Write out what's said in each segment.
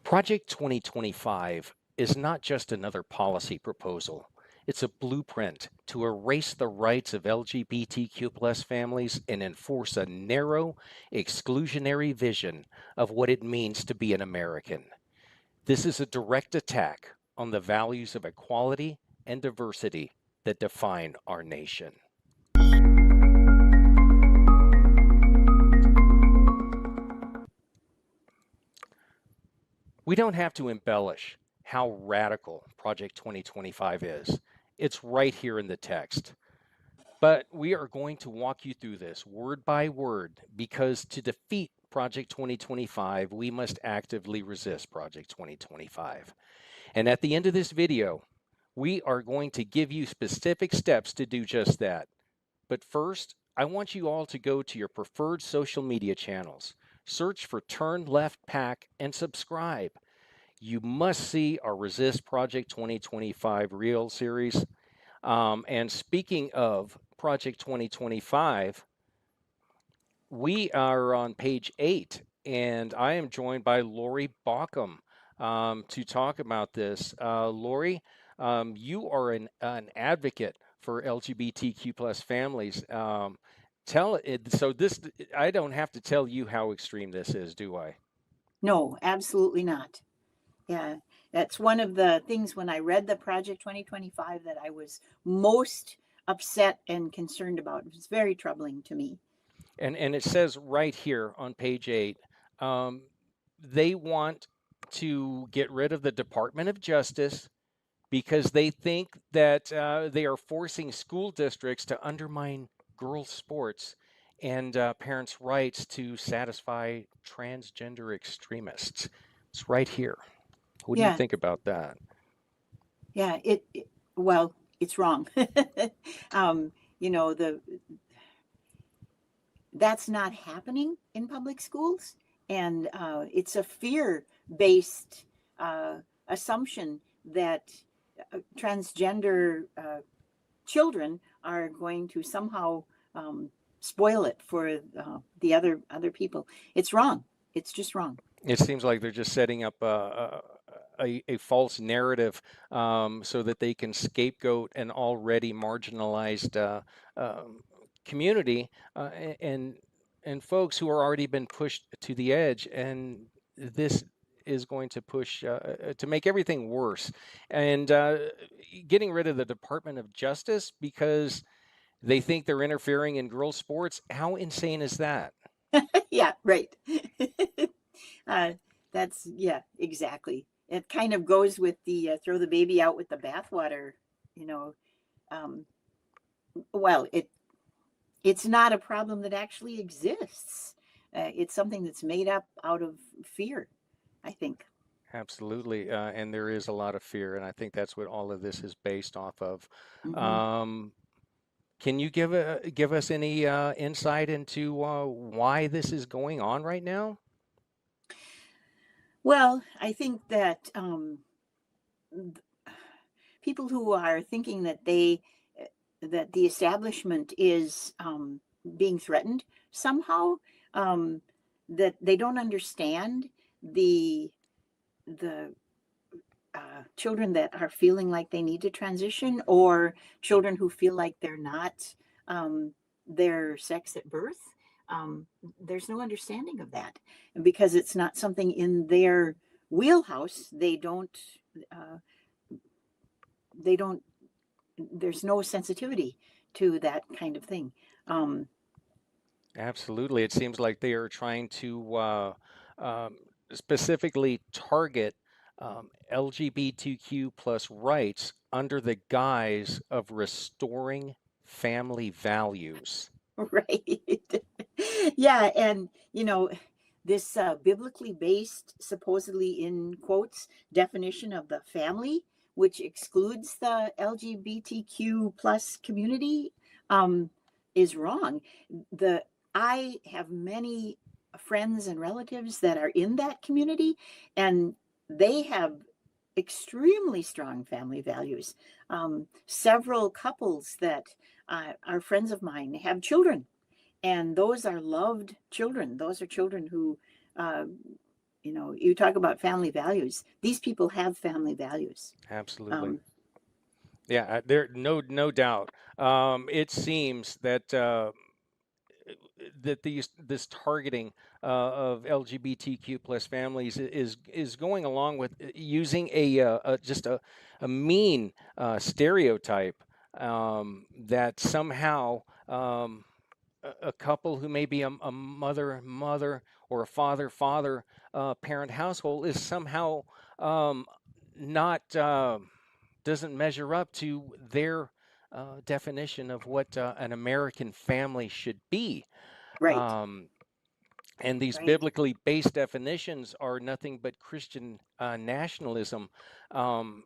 Project 2025 is not just another policy proposal. It's a blueprint to erase the rights of LGBTQ plus families and enforce a narrow, exclusionary vision of what it means to be an American. This is a direct attack on the values of equality and diversity that define our nation. We don't have to embellish how radical Project 2025 is. It's right here in the text. But we are going to walk you through this word by word because to defeat Project 2025, we must actively resist Project 2025. And at the end of this video, we are going to give you specific steps to do just that. But first, I want you all to go to your preferred social media channels. Search for Turn Left PAC and subscribe. You must see our Resist Project 2025 Reel series. And speaking of Project 2025, we are on page 8, and I am joined by Lori Bauckham to talk about this. Lori, you are an advocate for LGBTQ plus families. Tell it, so this, I don't have to tell you how extreme this is, do I? No, absolutely not. Yeah, that's one of the things when I read the Project 2025 that I was most upset and concerned about. It was very troubling to me. And it says right here on page 8, they want to get rid of the Department of Justice because they think that they are forcing school districts to undermine girls' sports and parents' rights to satisfy transgender extremists. It's right here. What do you Yeah, think about that? yeah. Well, it's wrong. um, you know, that's not happening in public schools, and it's a fear-based assumption that transgender children are going to somehow spoil it for the other people. It's wrong. It's just wrong. It seems like they're just setting up a false narrative so that they can scapegoat an already marginalized community and folks who are already been pushed to the edge. And this is going to push to make everything worse. And getting rid of the Department of Justice because they think they're interfering in girls' sports. How insane is that? Yeah, right. Yeah, exactly. It kind of goes with the throw the baby out with the bathwater, you know. Um, well, it's not a problem that actually exists. It's something that's made up out of fear, I think. Absolutely, and there is a lot of fear, and I think that's what all of this is based off of. Hmm. Um, can you give us any insight into why this is going on right now? Well, I think that people who are thinking that that the establishment is being threatened somehow, that they don't understand the children that are feeling like they need to transition, or children who feel like they're not their sex at birth. There's no understanding of that, and because it's not something in their wheelhouse, uh, they don't there's no sensitivity to that kind of thing. Um, Absolutely, it seems like they are trying to um, specifically target LGBTQ plus rights under the guise of restoring family values. right. Yeah, and this biblically based, supposedly in quotes, definition of the family, which excludes the LGBTQ plus community, um, is wrong. The I have many friends and relatives that are in that community, and they have extremely strong family values. Several couples that are friends of mine have children, and those are loved children. Those are children who, uh, you talk about family values. These people have family values. Absolutely. Um, Yeah, there no doubt. It seems that this targeting of LGBTQ plus families is going along with using just a mean stereotype that somehow a couple who may be a mother or a father parent household is somehow um, not doesn't measure up to their definition of what an American family should be. right, Um, and these right, biblically based definitions are nothing but Christian nationalism. Um,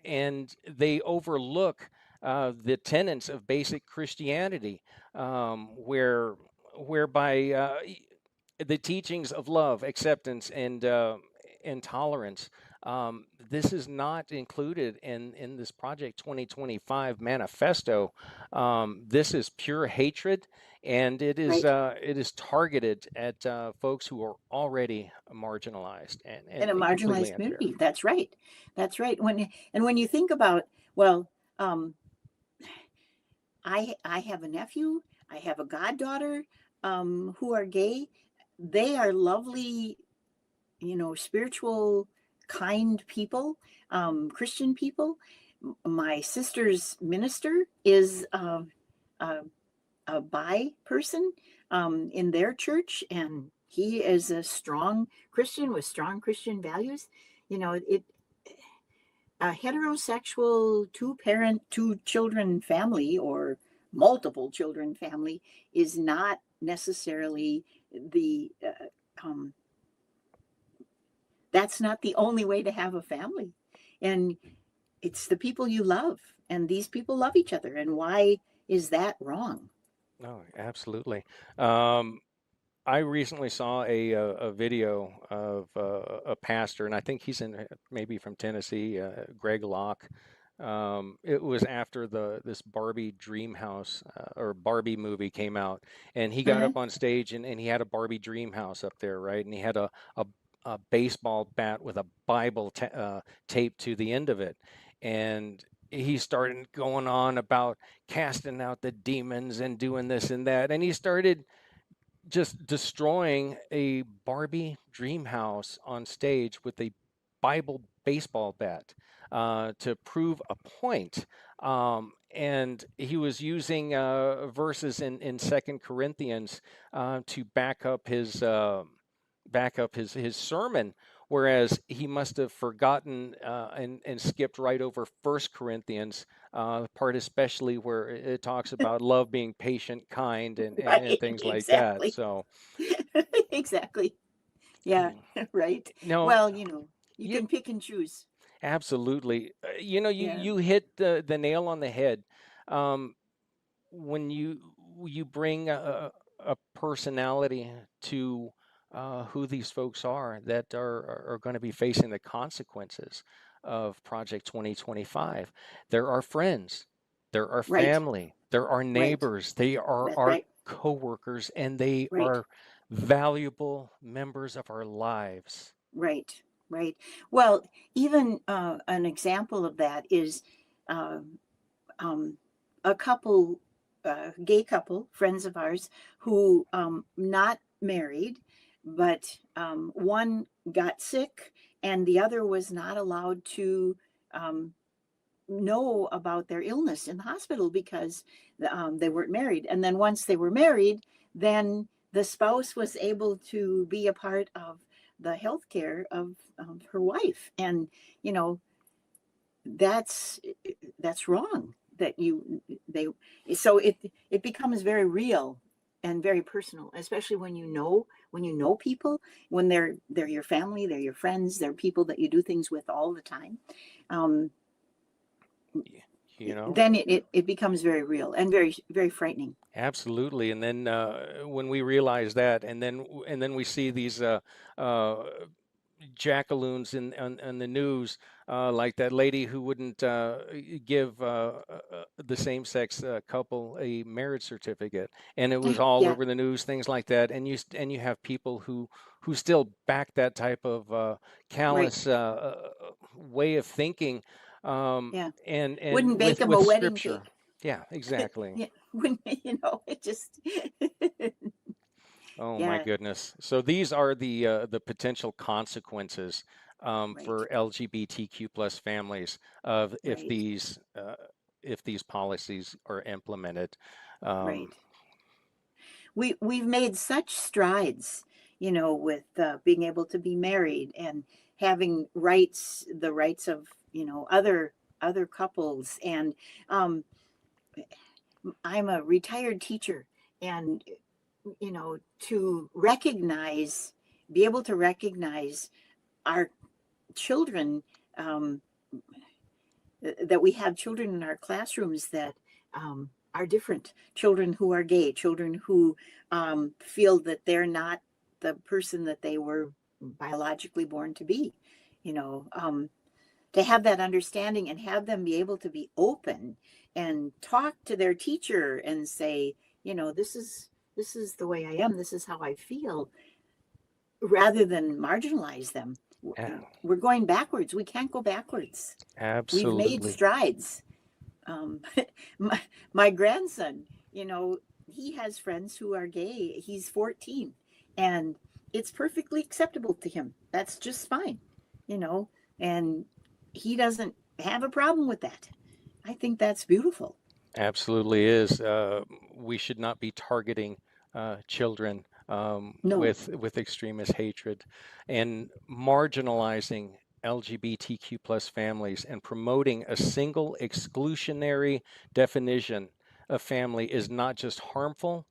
and they overlook the tenets of basic Christianity, whereby the teachings of love, acceptance, and tolerance. This is not included in this Project 2025 manifesto. This is pure hatred, and right. it is targeted at folks who are already marginalized In a and completely marginalized unfair. community. That's right. That's right. When you think about, well, um, I have a nephew, I have a goddaughter who are gay. They are lovely, spiritual, kind people, Christian people. My sister's minister is a, a bi person in their church, and he is a strong Christian with strong Christian values. It a heterosexual two parent, two children family or multiple children family is not necessarily the that's not the only way to have a family. And it's the people you love, and these people love each other. And why is that wrong? No, absolutely. Um, I recently saw a video of a pastor, and I think he's in maybe from Tennessee, Greg Locke. It was after this Barbie Dream House or Barbie movie came out, and he got Uh-huh. up on stage and he had a Barbie Dream House up there, right? And he had a baseball bat with a Bible taped to the end of it, and he started going on about casting out the demons and doing this and that, and he started just destroying a Barbie dream house on stage with a Bible baseball bat to prove a point. And he was using verses in Second Corinthians to back up his sermon, whereas he must have forgotten and skipped right over First Corinthians, part especially where it talks about love being patient, kind, and Right, things like that. exactly. So, Exactly. Yeah, mm, right. no, Well, you you can pick and choose. absolutely, Yeah, you hit the nail on the head. Um, when you bring a personality to who these folks are that are going to be facing the consequences of Project 2025. There are friends, there are right, family, there are right. neighbors, they are That's our right, coworkers, and they right, are valuable members of our lives. right, right. Well, even an example of that is uh, um, a couple, gay couple, friends of ours, who not married, but one got sick and the other was not allowed to um, know about their illness in the hospital because they weren't married. And then once they were married, then the spouse was able to be a part of the health care of her wife. And, you know, that's that's wrong that they so it becomes very real and very personal, especially when you know people, when they're your family, they're your friends, they're people that you do things with all the time. um, y- You know? then it becomes very real and very very frightening. Absolutely, and then when we realize that, and then we see these uh, jackaloons in the news, like that lady who wouldn't give the same-sex couple a marriage certificate, and it was all Yeah, over the news, things like that. And you have people who still back that type of right. callous way of thinking, Yeah. and Wouldn't bake them a with wedding scripture. cake. Yeah, exactly. Yeah, wouldn't, it just, Oh my yeah, goodness. So these are the potential consequences right, for LGBTQ plus families of right, if these policies are implemented. Um, right. We've made such strides, with being able to be married and having rights, the rights of, other couples. And um, I'm a retired teacher, and to recognize, be able to recognize our children, um, that we have children in our classrooms that are different, children who are gay, children who feel that they're not the person that they were biologically born to be, to have that understanding and have them be able to be open and talk to their teacher and say, this is the way I am, this is how I feel, rather than marginalize them. yeah, We're going backwards. We can't go backwards. We've made absolutely. strides. um, my grandson, he has friends who are gay. He's 14, and it's perfectly acceptable to him. That's just fine, you know, and he doesn't have a problem with that. I think that's beautiful. Absolutely is. We should not be targeting children No, with extremist hatred and marginalizing LGBTQ plus families and promoting a single exclusionary definition of family is not just harmful,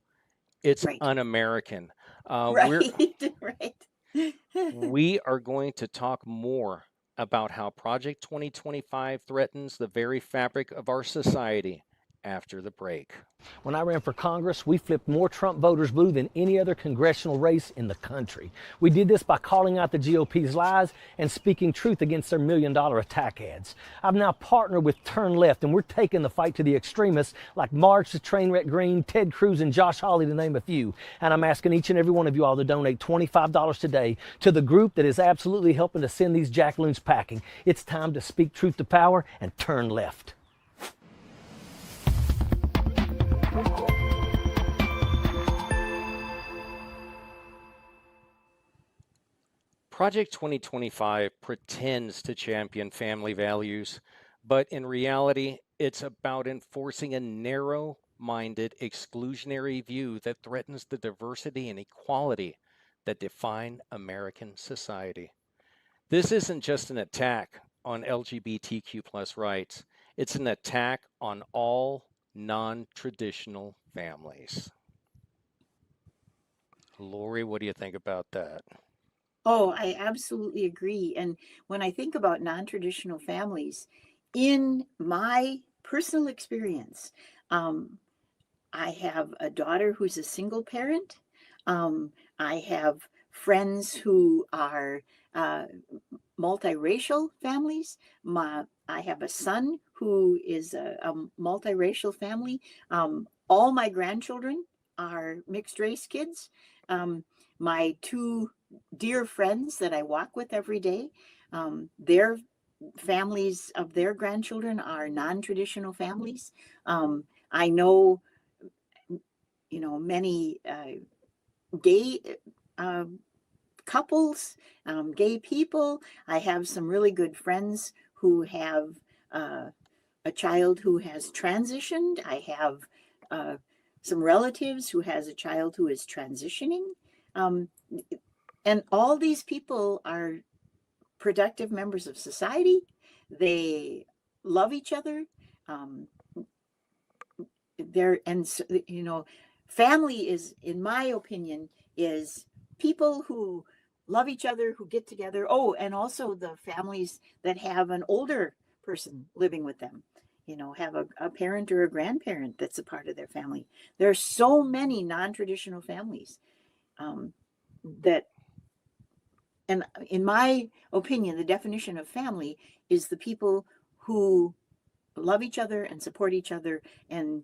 it's right, un-American. We're right, right. we are going to talk more about how Project 2025 threatens the very fabric of our society after the break. When I ran for Congress, we flipped more Trump voters blue than any other congressional race in the country. We did this by calling out the GOP's lies and speaking truth against their $1 million attack ads. I've now partnered with Turn Left, and we're taking the fight to the extremists like Marge the Trainwreck Green, Ted Cruz, and Josh Hawley, to name a few. And I'm asking each and every one of you all to donate $25 today to the group that is absolutely helping to send these jackaloons packing. It's time to speak truth to power and turn left. Project 2025 pretends to champion family values, but in reality, it's about enforcing a narrow minded, exclusionary view that threatens the diversity and equality that define American society. This isn't just an attack on LGBTQ plus rights, it's an attack on all non traditional families. Lori, what do you think about that? Oh, I absolutely agree. And when I think about non-traditional families, in my personal experience, um, I have a daughter who's a single parent. I have friends who are uh, multiracial families. I have a son who is a multiracial family. All my grandchildren are mixed race kids. Um, my two dear friends that I walk with every day, their families of their grandchildren are non-traditional families. I know, many gay uh, couples, gay people. I have some really good friends who have uh, a child who has transitioned. I have uh, some relatives who has a child who is transitioning. Um, and all these people are productive members of society. They love each other. Um, they're and family is, in my opinion, is people who love each other, who get together. Oh, and also the families that have an older person living with them, have a parent or a grandparent that's a part of their family. There are so many non-traditional families, that And in my opinion, the definition of family is the people who love each other and support each other and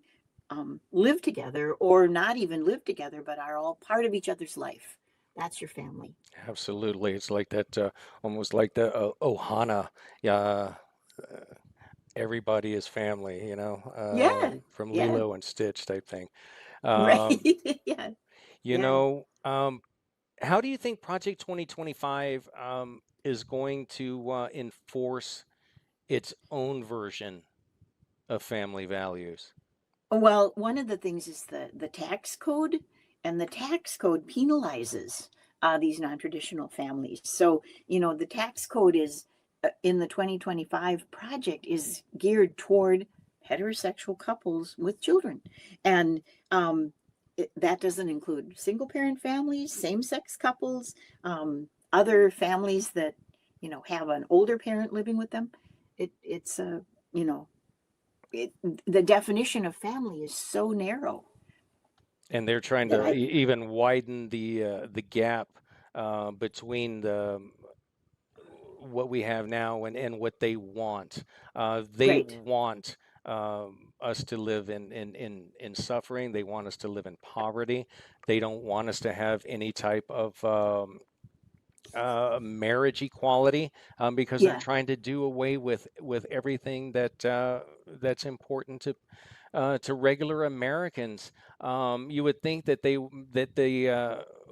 live together, or not even live together, but are all part of each other's life. That's your family. Absolutely. It's like that, almost like the Ohana. Yeah, everybody is family, Yeah. from Yeah. Lilo and Stitch type thing. Right. Um, Yeah. you Yeah. know, how do you think Project 2025 is going to enforce its own version of family values? Well, one of the things is the tax code, and the tax code penalizes these non-traditional families. So, the tax code is in the 2025 project is geared toward heterosexual couples with children, and that doesn't include single parent families, same-sex couples, other families that have an older parent living with them. It's a you know it, the definition of family is so narrow And they're trying that to I even widen the gap between the what we have now and what they want. They right. want us to live in suffering. They want us to live in poverty. They don't want us to have any type of marriage equality, because they're Yeah. trying to do away with everything that's important to regular Americans. You would think that they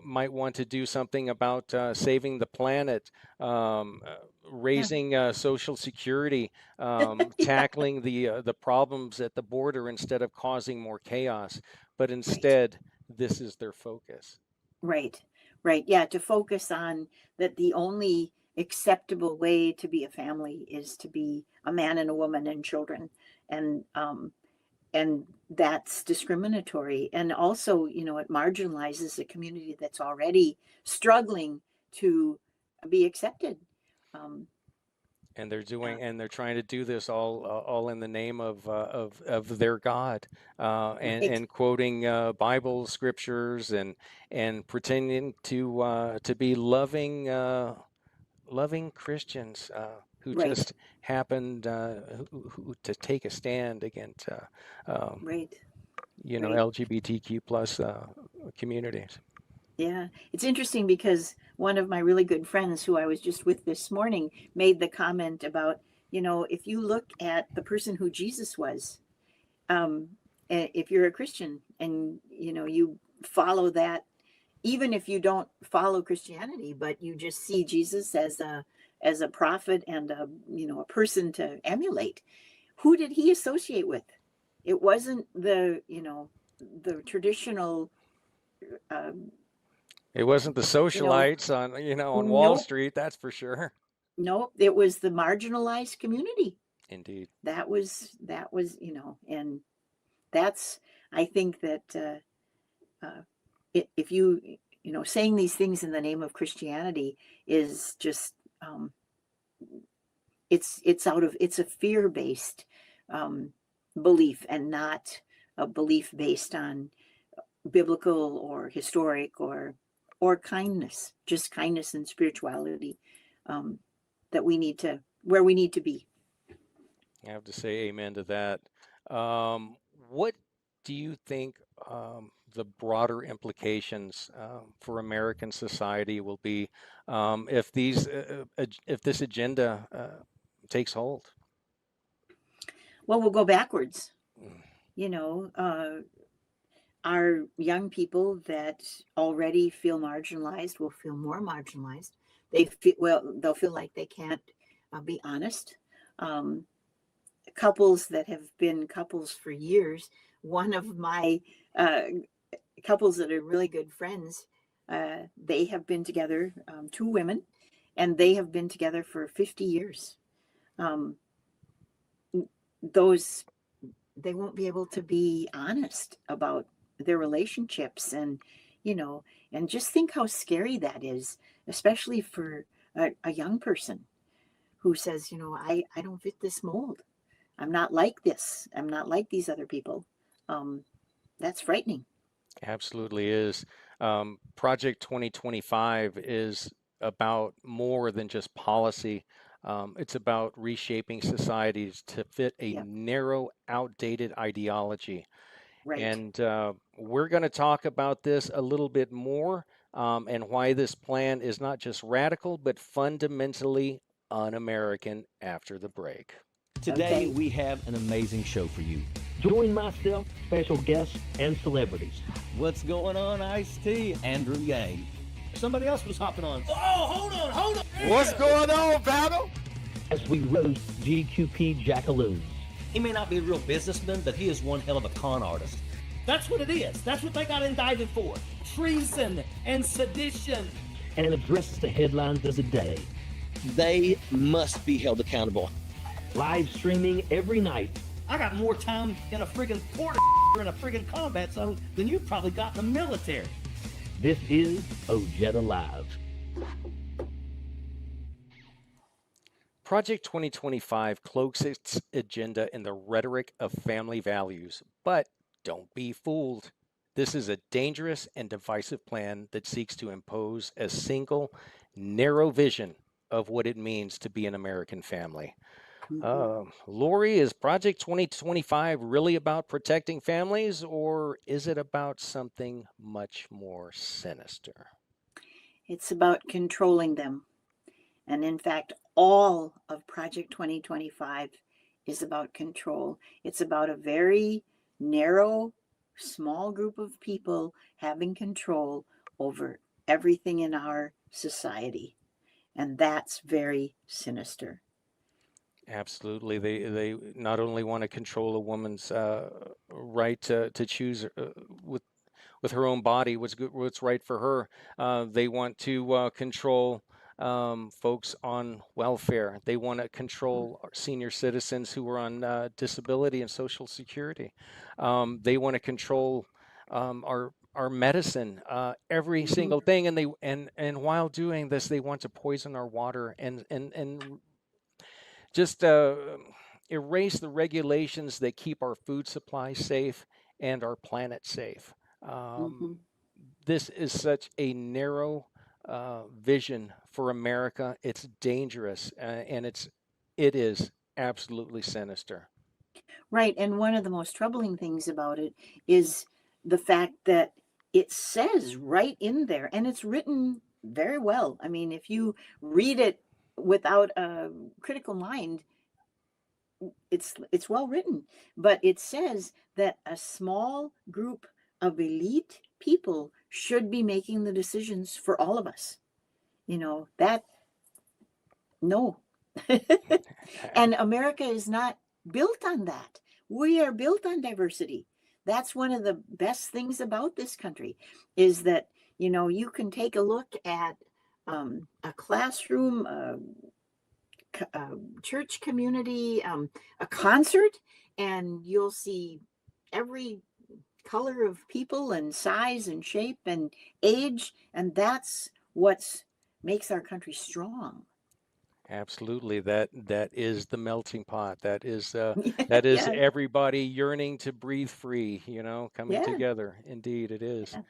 might want to do something about saving the planet, Yeah. raising Social Security, Yeah. tackling the problems at the border instead of causing more chaos. But Right. instead, this is their focus. Right. Right. Yeah. To focus on that, the only acceptable way to be a family is to be a man and a woman and children, and that's discriminatory. And also, it marginalizes a community that's already struggling to be accepted. Um, And uh, they're trying to do this all in the name of their God, right. and quoting Bible scriptures and pretending to be loving Christians who Right. just happened who to take a stand against um, Right. Right. LGBTQ plus communities. Yeah, it's interesting because one of my really good friends who I was just with this morning made the comment about, if you look at the person who Jesus was, um, if you're a Christian and, you follow that, even if you don't follow Christianity, but you just see Jesus as a prophet and a person to emulate, who did he associate with? It wasn't the traditional, um, It wasn't the you know, socialites on Wall nope. Street, that's for sure. No, it was the marginalized community. Indeed. That was, and that's, I think that if saying these things in the name of Christianity is just, it's a fear-based um, belief, and not a belief based on biblical or historic or kindness, just kindness and spirituality, um, that where we need to be. I have to say amen to that. What do you think the broader implications for American society will be if this agenda takes hold? Well, we'll go backwards. Mm. You know, uh, our young people that already feel marginalized will feel more marginalized. They'll feel like they can't be honest. Um, Couples that have been couples for years. One of my uh, couples that are really good friends, they have been together, two women, and they have been together for 50 years. Um, those they won't be able to be honest about their relationships, and you know and just think how scary that is, especially for a young person who says, I don't fit this mold. I'm not like this. I'm not like these other people. um, that's frightening. Absolutely is. Project 2025 is about more than just policy. It's about reshaping societies to fit a Yep. narrow, outdated ideology. Right. And we're going to talk about this a little bit more, and why this plan is not just radical, but fundamentally un American after the break. Today, Okay. we have an amazing show for you. Join myself, special guests, and celebrities. What's going on, Ice-T? Andrew Yang. Somebody else was hopping on. Oh, hold on. What's going on, Battle? As we roast GQP jackaloons. He may not be a real businessman, but he is one hell of a con artist. That's what it is. That's what they got indicted for. Treason and sedition. And addresses the headlines of the day. They must be held accountable. Live streaming every night. I got more time in a friggin' porta in a friggin' combat zone than you probably got in the military. This is Ojeda Live. Project 2025 cloaks its agenda in the rhetoric of family values, but don't be fooled. This is a dangerous and divisive plan that seeks to impose a single, narrow vision of what it means to be an American family. Lori, is Project 2025 really about protecting families, or is it about something much more sinister? It's about controlling them. And in fact, all of Project 2025 is about control. It's about a very narrow, small group of people having control over everything in our society. And that's very sinister. Absolutely. They not only want to control a woman's right to choose with her own body what's good, what's right for her. They want to control folks on welfare. They want to control our senior citizens who are on disability and Social Security. They want to control our medicine, every Mhm. single thing, and and while doing this, they want to poison our water and just erase the regulations that keep our food supply safe and our planet safe. Um, Mhm. this is such a narrow vision for America. It's dangerous, and it is absolutely sinister. Right. And one of the most troubling things about it is the fact that it says right in there, and it's written very well. I mean, if you read it without a critical mind, it's well written. But it says that a small group of elite people should be making the decisions for all of us. That no. And America is not built on that. We are built on diversity. That's one of the best things about this country is that, you can take a look at a classroom, a church community, a concert, and you'll see every color of people and size and shape and age. And that's what makes our country strong. Absolutely, that is the melting pot. That is Yeah. everybody yearning to breathe free. Coming Yeah. together. Indeed, it is. Yeah.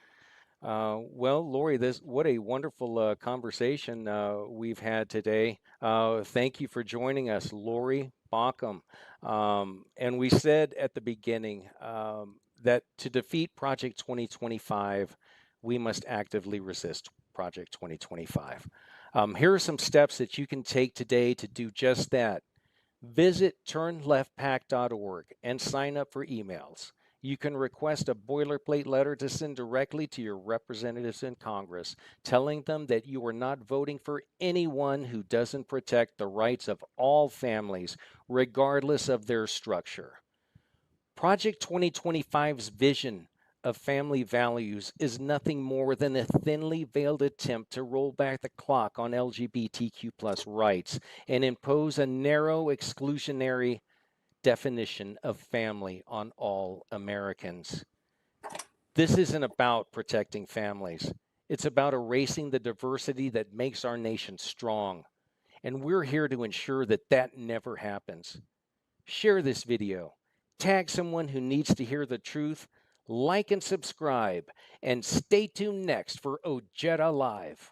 Well, Lori, this what a wonderful conversation we've had today. Thank you for joining us, Lori Bauckham. And we said at the beginning that to defeat Project 2025, we must actively resist Project 2025. Here are some steps that you can take today to do just that. Visit turnleftpack.org and sign up for emails. You can request a boilerplate letter to send directly to your representatives in Congress, telling them that you are not voting for anyone who doesn't protect the rights of all families, regardless of their structure. Project 2025's vision of family values is nothing more than a thinly veiled attempt to roll back the clock on LGBTQ plus rights and impose a narrow exclusionary definition of family on all Americans. This isn't about protecting families. It's about erasing the diversity that makes our nation strong. And we're here to ensure that that never happens. Share this video. Tag someone who needs to hear the truth. Like and subscribe. And stay tuned next for Ojeda Live.